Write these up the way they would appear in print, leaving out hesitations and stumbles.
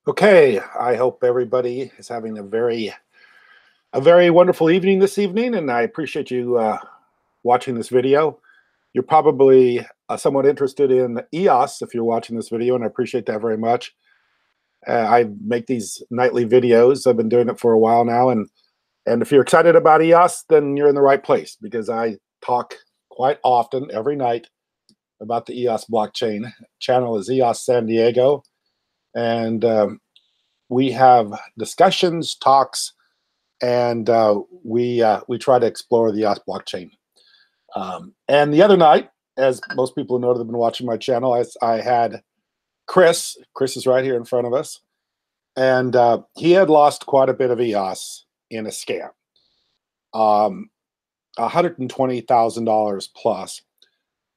Okay, I hope everybody is having a very wonderful evening this evening, and I appreciate you watching this video. You're probably somewhat interested in EOS if you're watching this video, and I appreciate that very much. I make these nightly videos. I've been doing it for a while now, and if you're excited about EOS, then you're in the right place because I talk quite often every night about the EOS blockchain. Channel is EOS San Diego, and we have discussions, talks, and we try to explore the EOS blockchain. And the other night, as most people know that have been watching my channel, I had Chris. Chris is right here in front of us, and he had lost quite a bit of EOS in a scam, $120,000 plus,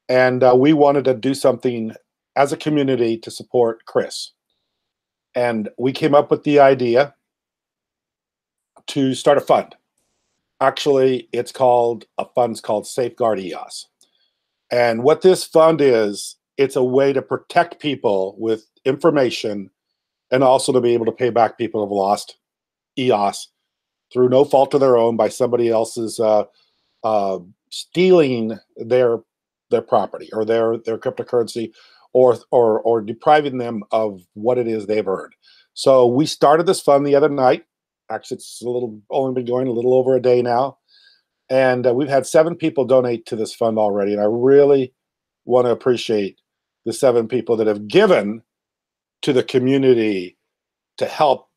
and we wanted to do something as a community to support Chris, and we came up with the idea to start a fund. Actually, fund's called Safeguard EOS. And what this fund is, it's a way to protect people with information and also to be able to pay back people who have lost EOS through no fault of their own by somebody else's stealing their property or their cryptocurrency or depriving them of what it is they've earned. So we started this fund the other night. Actually, it's only been going a little over a day now. And we've had 7 people donate to this fund already. And I really want to appreciate the 7 people that have given to the community to help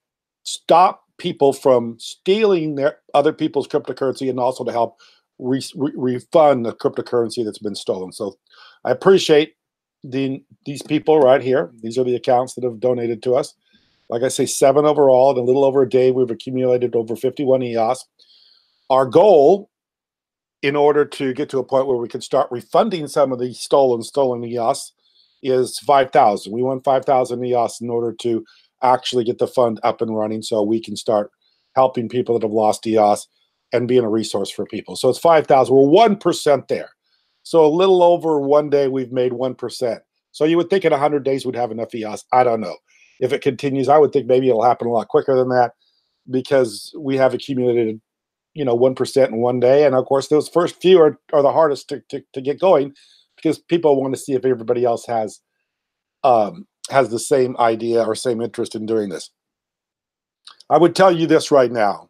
stop people from stealing their other people's cryptocurrency and also to help refund the cryptocurrency that's been stolen. So I appreciate these people right here. These are the accounts that have donated to us. Like I say, 7 overall. In a little over a day, we've accumulated over 51 EOS. Our goal, in order to get to a point where we can start refunding some of the stolen EOS, is 5,000. We want 5,000 EOS in order to actually get the fund up and running so we can start helping people that have lost EOS and being a resource for people. So it's 5,000. We're 1% there. So a little over one day, we've made 1%. So you would think in 100 days we'd have enough EOS. I don't know. If it continues, I would think maybe it'll happen a lot quicker than that because we have accumulated, 1% in one day. And of course, those first few are the hardest to get going because people want to see if everybody else has the same idea or same interest in doing this. I would tell you this right now,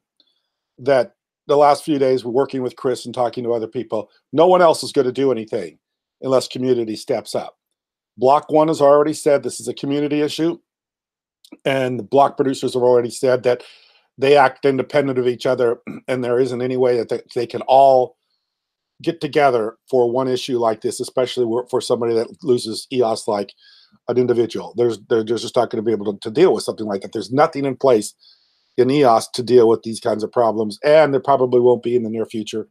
that the last few days we're working with Chris and talking to other people, no one else is going to do anything unless community steps up. Block One has already said this is a community issue. And the block producers have already said that they act independent of each other, and there isn't any way that they can all get together for one issue like this, especially for somebody that loses EOS like an individual. They're just not going to be able to deal with something like that. There's nothing in place in EOS to deal with these kinds of problems, and there probably won't be in the near future,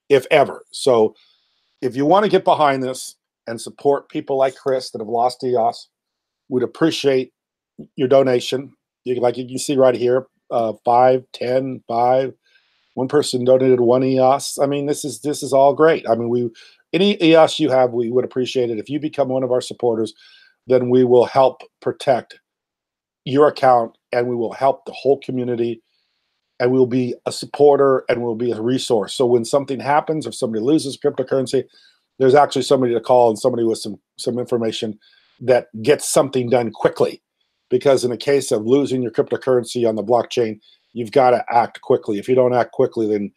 if ever. So if you want to get behind this and support people like Chris that have lost EOS, we'd appreciate your donation. You can see right here, 5, 10, 5. One person donated 1 EOS. I mean, this is all great. I mean, any EOS you have, we would appreciate it. If you become one of our supporters, then we will help protect your account, and we will help the whole community, and we'll be a supporter, and we'll be a resource. So when something happens, if somebody loses cryptocurrency, there's actually somebody to call and somebody with some information that gets something done quickly. Because in the case of losing your cryptocurrency on the blockchain, you've got to act quickly. If you don't act quickly, then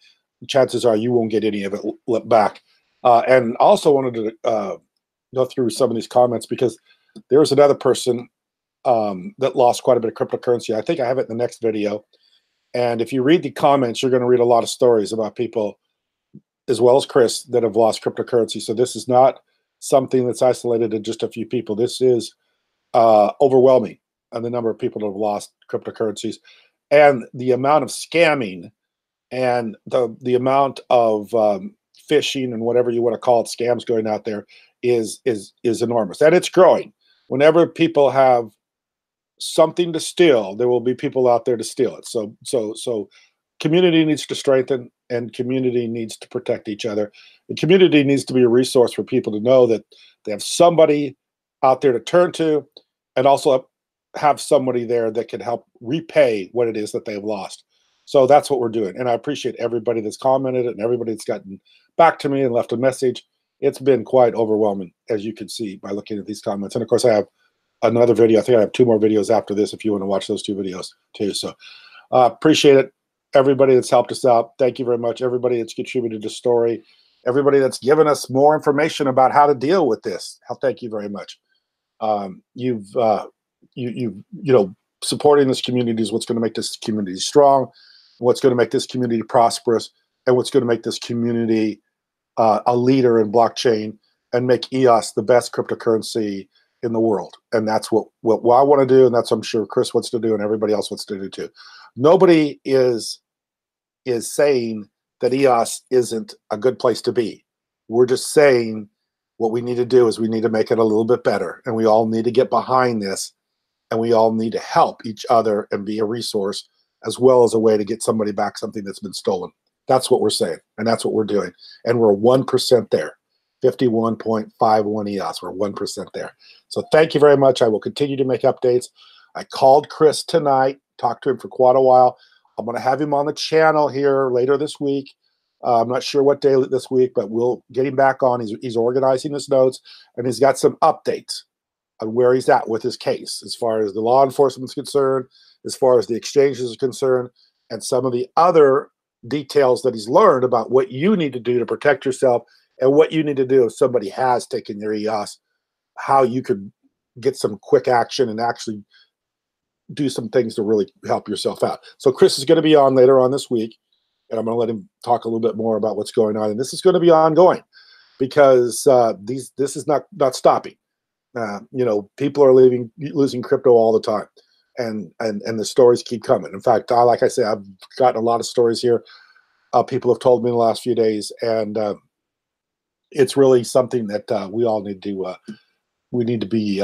chances are you won't get any of it back. And also wanted to go through some of these comments because there was another person that lost quite a bit of cryptocurrency. I think I have it in the next video. And if you read the comments, you're going to read a lot of stories about people, as well as Chris, that have lost cryptocurrency. So this is not something that's isolated to just a few people. This is overwhelming. And the number of people that have lost cryptocurrencies, and the amount of scamming, and the amount of phishing and whatever you want to call it, scams going out there is enormous, and it's growing. Whenever people have something to steal, there will be people out there to steal it. So community needs to strengthen, and community needs to protect each other. The community needs to be a resource for people to know that they have somebody out there to turn to, and also have somebody there that can help repay what it is that they've lost. So that's what we're doing. And I appreciate everybody that's commented and everybody that's gotten back to me and left a message. It's been quite overwhelming, as you can see by looking at these comments. And of course, I have another video. I think I have 2 more videos after this if you want to watch those 2 videos too. So appreciate it. Everybody that's helped us out, thank you very much. Everybody that's contributed to the story, everybody that's given us more information about how to deal with this. Thank you very much. You know, supporting this community is what's going to make this community strong, what's going to make this community prosperous, and what's going to make this community a leader in blockchain and make EOS the best cryptocurrency in the world. And that's what I want to do, and that's what I'm sure Chris wants to do, and everybody else wants to do too. Nobody is saying that EOS isn't a good place to be. We're just saying what we need to do is we need to make it a little bit better, and we all need to get behind this, and we all need to help each other and be a resource, as well as a way to get somebody back something that's been stolen. That's what we're saying, and that's what we're doing. And we're 1% there, 51.51 EOS. We're 1% there. So thank you very much. I will continue to make updates. I called Chris tonight, talked to him for quite a while. I'm going to have him on the channel here later this week. I'm not sure what day this week, but we'll get him back on. He's organizing his notes, and he's got some updates on where he's at with his case, as far as the law enforcement is concerned, as far as the exchanges are concerned, and some of the other details that he's learned about what you need to do to protect yourself and what you need to do if somebody has taken your EOS, how you could get some quick action and actually do some things to really help yourself out. So Chris is going to be on later on this week, and I'm going to let him talk a little bit more about what's going on. And this is going to be ongoing because this is not stopping. You know, people are losing crypto all the time, and the stories keep coming. In fact, like I say, I've gotten a lot of stories here. People have told me in the last few days, and it's really something that we all need to be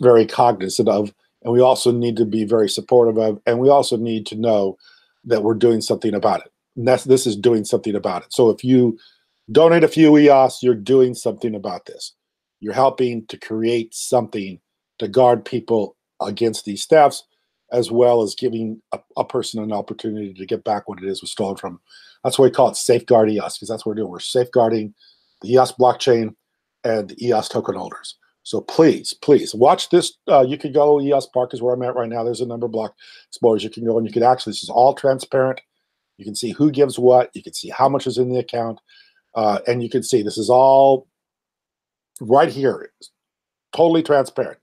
very cognizant of, and we also need to be very supportive of, and we also need to know that we're doing something about it. And this is doing something about it. So if you donate a few EOS, you're doing something about this. You're helping to create something to guard people against these thefts, as well as giving a person an opportunity to get back what it is was stolen from them. That's why we call it Safeguard EOS, because that's what we're doing. We're safeguarding the EOS blockchain and the EOS token holders. So please, please watch this. You can go, EOS Park is where I'm at right now. There's a number of block explorers. You can go and you can actually, this is all transparent. You can see who gives what. You can see how much is in the account. And you can see this is all right here. It's totally transparent.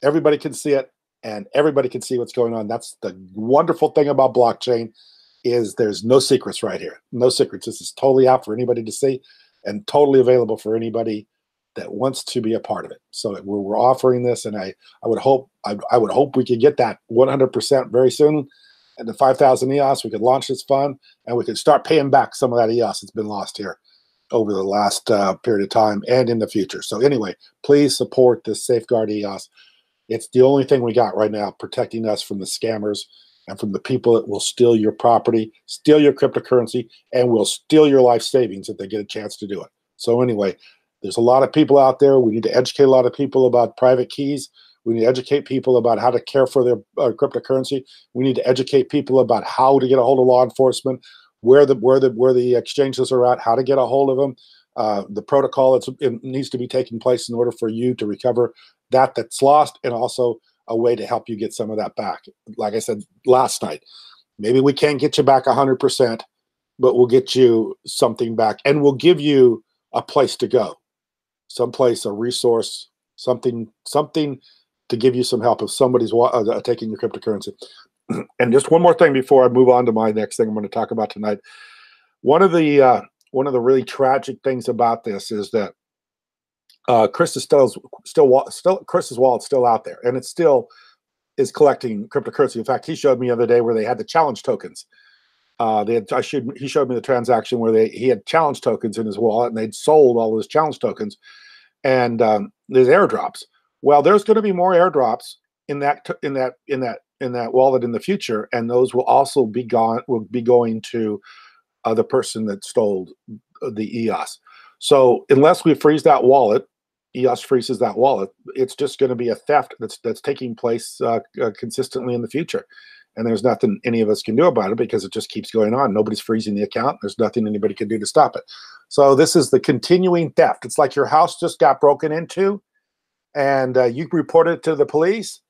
Everybody can see it, and everybody can see what's going on. That's the wonderful thing about blockchain, is there's no secrets right here. No secrets. This is totally out for anybody to see and totally available for anybody that wants to be a part of it. So we're offering this, and I would hope we could get that 100% very soon. And the 5,000 EOS, we could launch this fund, and we could start paying back some of that EOS that's been lost here over the last period of time and in the future. So anyway, please support this Safeguard EOS. It's the only thing we got right now protecting us from the scammers and from the people that will steal your property, steal your cryptocurrency, and will steal your life savings if they get a chance to do it. So anyway, there's a lot of people out there. We need to educate a lot of people about private keys. We need to educate people about how to care for their cryptocurrency. We need to educate people about how to get a hold of law enforcement, where the exchanges are at, how to get a hold of them, the protocol it needs to be taking place in order for you to recover that's lost, and also a way to help you get some of that back. Like I said last night, maybe we can't get you back 100%, but we'll get you something back, and we'll give you a place to go, someplace, a resource, something to give you some help if somebody's taking your cryptocurrency. And just one more thing before I move on to my next thing I'm going to talk about tonight. One of the really tragic things about this is that Chris's wallet's still out there, and it still is collecting cryptocurrency. In fact, he showed me the other day where they had the challenge tokens. He showed me the transaction where he had challenge tokens in his wallet, and they'd sold all those challenge tokens, and there's airdrops. Well, there's going to be more airdrops in that wallet in the future, and those will also be going to the person that stole the EOS. So unless we freeze that wallet, EOS freezes that wallet, it's just going to be a theft that's taking place consistently in the future. And there's nothing any of us can do about it because it just keeps going on. Nobody's freezing the account. There's nothing anybody can do to stop it. So this is the continuing theft. It's like your house just got broken into, and you reported it to the police,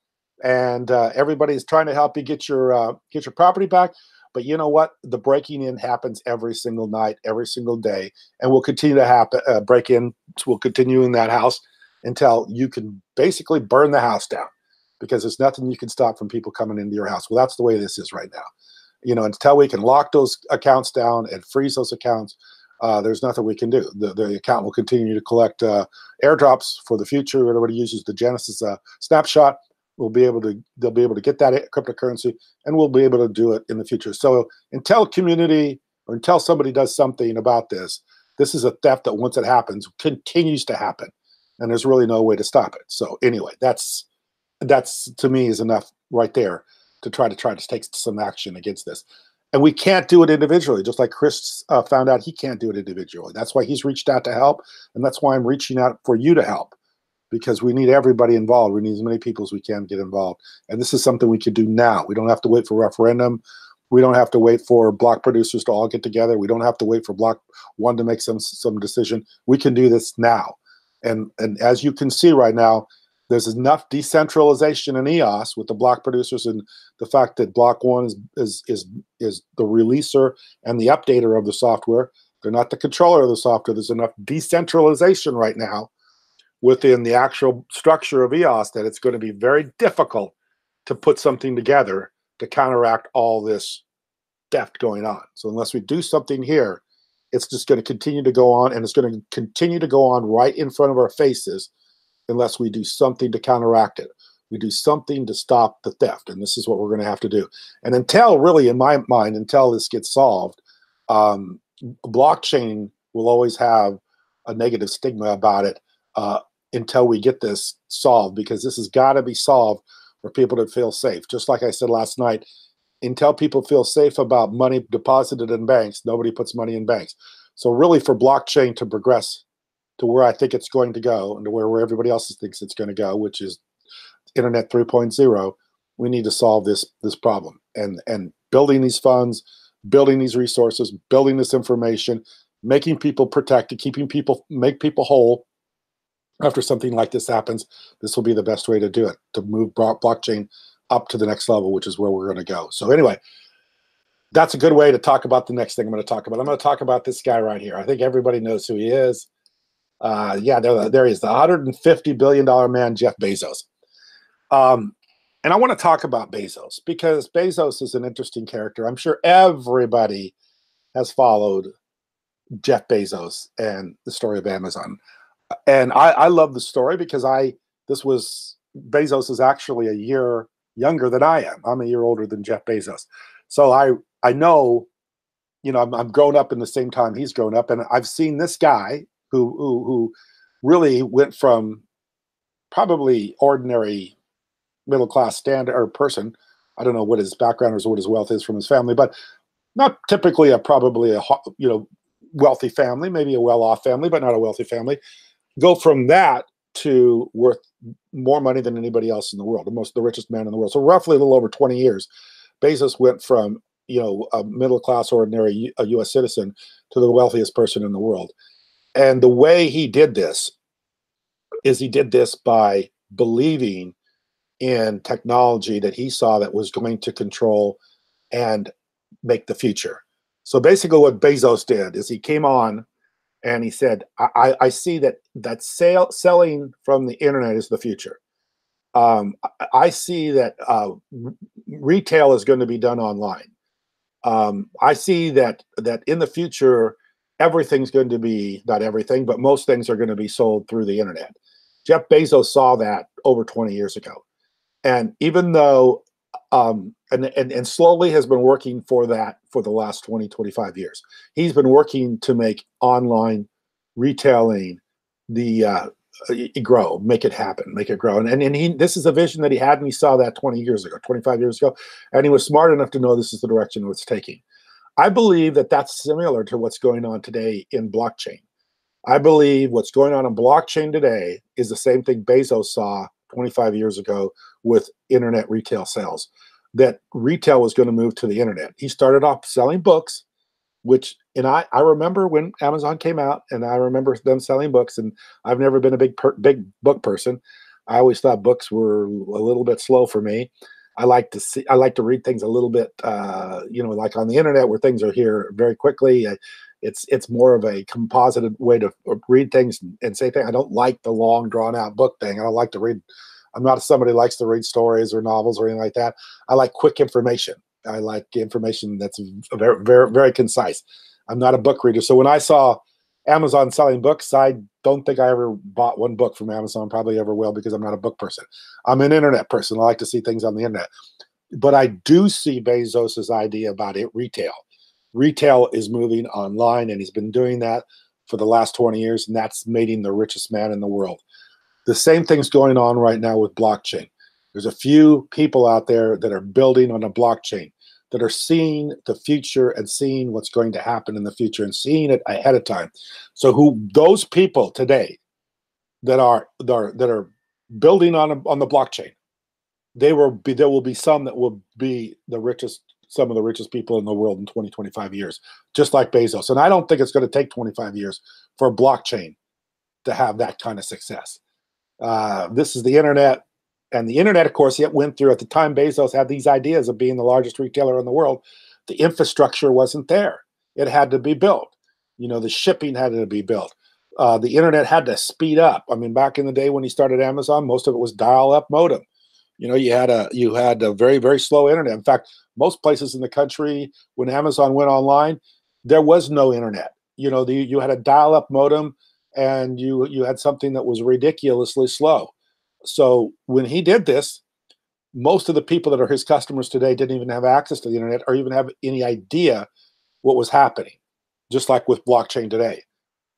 and everybody's trying to help you get your property back. But you know what? The breaking in happens every single night, every single day, and will continue to happen. Break in will continue in that house until you can basically burn the house down, because there's nothing you can stop from people coming into your house. Well, that's the way this is right now. You know, until we can lock those accounts down and freeze those accounts, there's nothing we can do. The account will continue to collect airdrops for the future. Everybody uses the Genesis snapshot. They'll be able to get that cryptocurrency, and we'll be able to do it in the future. So until community or until somebody does something about this, this is a theft that once it happens, continues to happen, and there's really no way to stop it. So anyway, that's to me is enough right there to try to take some action against this. And we can't do it individually, just like Chris found out he can't do it individually. That's why he's reached out to help, and that's why I'm reaching out for you to help, because we need everybody involved. We need as many people as we can get involved. And this is something we can do now. We don't have to wait for referendum. We don't have to wait for block producers to all get together. We don't have to wait for block one to make some decision. We can do this now. And as you can see right now, there's enough decentralization in EOS with the block producers, and the fact that block one is the releaser and the updater of the software. They're not the controller of the software. There's enough decentralization right now within the actual structure of EOS that it's going to be very difficult to put something together to counteract all this theft going on. So unless we do something here, it's just going to continue to go on, and it's going to continue to go on right in front of our faces unless we do something to counteract it. We do something to stop the theft, and this is what we're going to have to do. And until, really, in my mind, until this gets solved, blockchain will always have a negative stigma about it until we get this solved, because this has got to be solved for people to feel safe. Just like I said last night, until people feel safe about money deposited in banks, nobody puts money in banks. So really, for blockchain to progress to where I think it's going to go, and to where everybody else thinks it's going to go, which is Internet 3.0, we need to solve this problem. And building these funds, building these resources, building this information, making people protected, make people whole. After something like this happens, this will be the best way to do it, to move blockchain up to the next level, which is where we're going to go. So anyway, that's a good way to talk about the next thing I'm going to talk about. I'm going to talk about this guy right here. I think everybody knows who he is. Yeah, there he is, the $150 billion man, Jeff Bezos. And I want to talk about Bezos because Bezos is an interesting character. I'm sure everybody has followed Jeff Bezos and the story of Amazon. And I love the story because Bezos is actually a year younger than I am. I'm a year older than Jeff Bezos. So I know, I'm grown up in the same time he's grown up, and I've seen this guy who really went from probably ordinary middle class standard or person. I don't know what his background is or what his wealth is from his family, but not typically probably a wealthy family, maybe a well-off family, but not a wealthy family. Go from that to worth more money than anybody else in the world, the richest man in the world. So roughly a little over 20 years, Bezos went from a middle class ordinary a U.S. citizen to the wealthiest person in the world. And the way he did this is he did this by believing in technology that he saw that was going to control and make the future. So basically what Bezos did is he came on and he said, I see that selling from the internet is the future. I see that retail is going to be done online. I see that in the future, everything's going to be, not everything, but most things are going to be sold through the internet. Jeff Bezos saw that over 20 years ago. And even though, and slowly has been working for that for the last 20, 25 years. He's been working to make online retailing grow, make it happen, make it grow. And this is a vision that he had, and he saw that 20 years ago, 25 years ago, and he was smart enough to know this is the direction it's taking. I believe that that's similar to what's going on today in blockchain. I believe what's going on in blockchain today is the same thing Bezos saw 25 years ago with internet retail sales, that retail was going to move to the internet. He started off selling books, which, and I remember when Amazon came out, and I remember them selling books, and I've never been a big book person. I always thought books were a little bit slow for me. I like to read things a little bit, like on the internet where things are here very quickly. It's more of a composited way to read things and say things. I don't like the long drawn out book thing. I don't like to read. I'm not somebody who likes to read stories or novels or anything like that. I like quick information. I like information that's very, very, very concise. I'm not a book reader. So when I saw Amazon selling books, I don't think I ever bought one book from Amazon, probably ever will, because I'm not a book person. I'm an internet person. I like to see things on the internet. But I do see Bezos's idea about it, retail. Retail is moving online, and he's been doing that for the last 20 years, and that's made him the richest man in the world. The same thing's going on right now with blockchain. There's a few people out there that are building on a blockchain, that are seeing the future and seeing what's going to happen in the future and seeing it ahead of time. So those people today that are building on the blockchain, there will be some that will be some of the richest people in the world in 20, 25 years, just like Bezos. And I don't think it's going to take 25 years for blockchain to have that kind of success. This is the internet. And the internet, of course, it went through, at the time Bezos had these ideas of being the largest retailer in the world, the infrastructure wasn't there. It had to be built. The shipping had to be built. The internet had to speed up. I mean, back in the day when he started Amazon, most of it was dial-up modem. You had a very, very slow internet. In fact, most places in the country, when Amazon went online, there was no internet. You had a dial-up modem, and you had something that was ridiculously slow. So when he did this, most of the people that are his customers today didn't even have access to the internet or even have any idea what was happening, just like with blockchain today.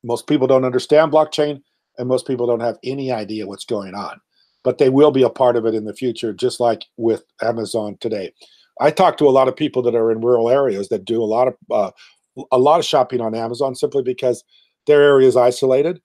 Most people don't understand blockchain, and most people don't have any idea what's going on. But they will be a part of it in the future, just like with Amazon today. I talk to a lot of people that are in rural areas that do a lot of shopping on Amazon, simply because their area is isolated.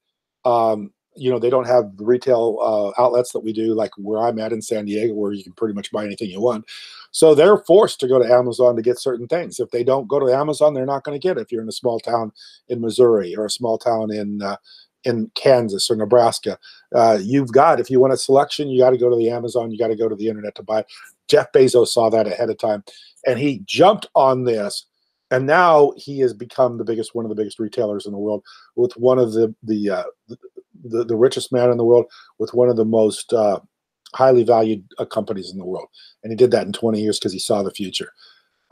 They don't have the retail outlets that we do, like where I'm at in San Diego, where you can pretty much buy anything you want. So they're forced to go to Amazon to get certain things. If they don't go to Amazon, they're not going to get it. If you're in a small town in Missouri or a small town in Kansas or Nebraska, if you want a selection, you got to go to the Amazon. You got to go to the internet to buy it. Jeff Bezos saw that ahead of time, and he jumped on this. And now he has become one of the biggest retailers in the world, with one of the richest man in the world, with one of the most highly valued companies in the world. And he did that in 20 years because he saw the future.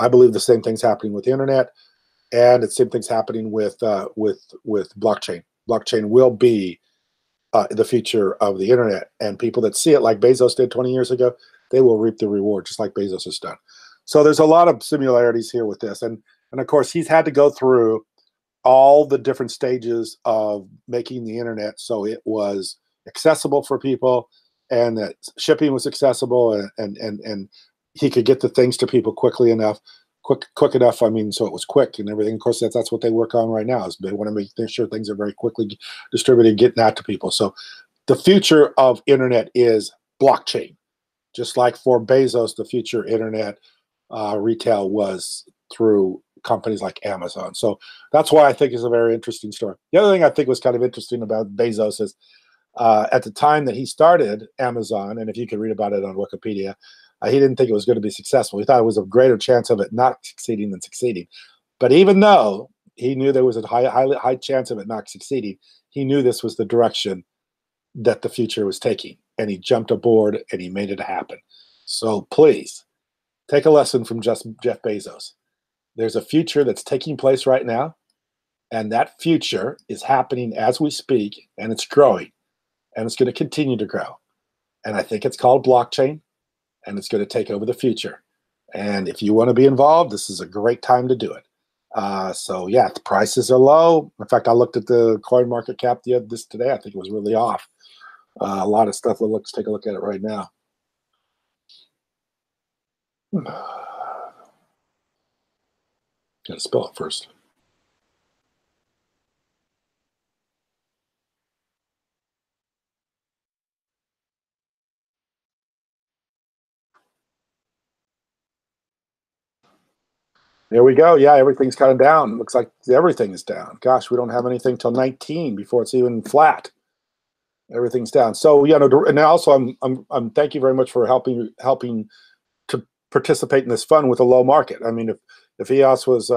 I believe the same thing's happening with the internet, and the same thing's happening with blockchain. Blockchain will be the future of the internet, and people that see it like Bezos did 20 years ago, they will reap the reward just like Bezos has done. So there's a lot of similarities here with this. And of course, he's had to go through all the different stages of making the internet so it was accessible for people, and that shipping was accessible, and he could get the things to people quickly enough, quick enough. I mean, so it was quick and everything. Of course, that's what they work on right now, is they want to make sure things are very quickly distributed, getting out to people. So the future of internet is blockchain. Just like for Bezos, the future internet retail was through companies like Amazon. So that's why I think it's a very interesting story. The other thing I think was kind of interesting about Bezos is at the time that he started Amazon, and if you can read about it on Wikipedia, he didn't think it was going to be successful. He thought it was a greater chance of it not succeeding than succeeding. But even though he knew there was a high chance of it not succeeding, he knew this was the direction that the future was taking, and he jumped aboard and he made it happen. So please take a lesson from Jeff Bezos. There's a future that's taking place right now, and that future is happening as we speak, and it's growing, and it's going to continue to grow. And I think it's called blockchain, and it's going to take over the future. And if you want to be involved, this is a great time to do it. So yeah, the prices are low. In fact, I looked at the coin market cap this today. I think it was really off. A lot of stuff. Let's take a look at it right now. Gotta spell it first. There we go. Yeah, everything's kind of down. Looks like everything is down. Gosh, we don't have anything till 19 before it's even flat. Everything's down. So yeah, no, and also I'm thank you very much for helping to participate in this fund with a low market. I mean, if EOS was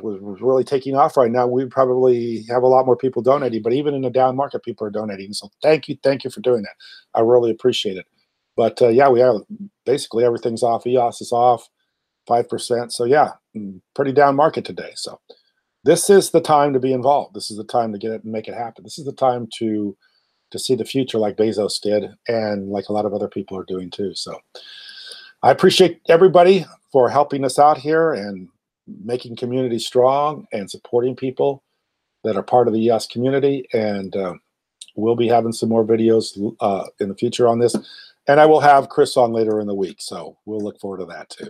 really taking off right now, we'd probably have a lot more people donating. But even in a down market, people are donating. So thank you for doing that. I really appreciate it. But yeah, we have basically everything's off. EOS is off 5%. So yeah, pretty down market today. So this is the time to be involved. This is the time to get it and make it happen. This is the time to see the future like Bezos did, and like a lot of other people are doing too. So I appreciate everybody for helping us out here and making community strong and supporting people that are part of the EOS community. And we'll be having some more videos in the future on this. And I will have Chris on later in the week. So we'll look forward to that too.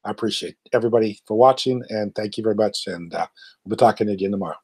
I appreciate everybody for watching, and thank you very much. And we'll be talking again tomorrow.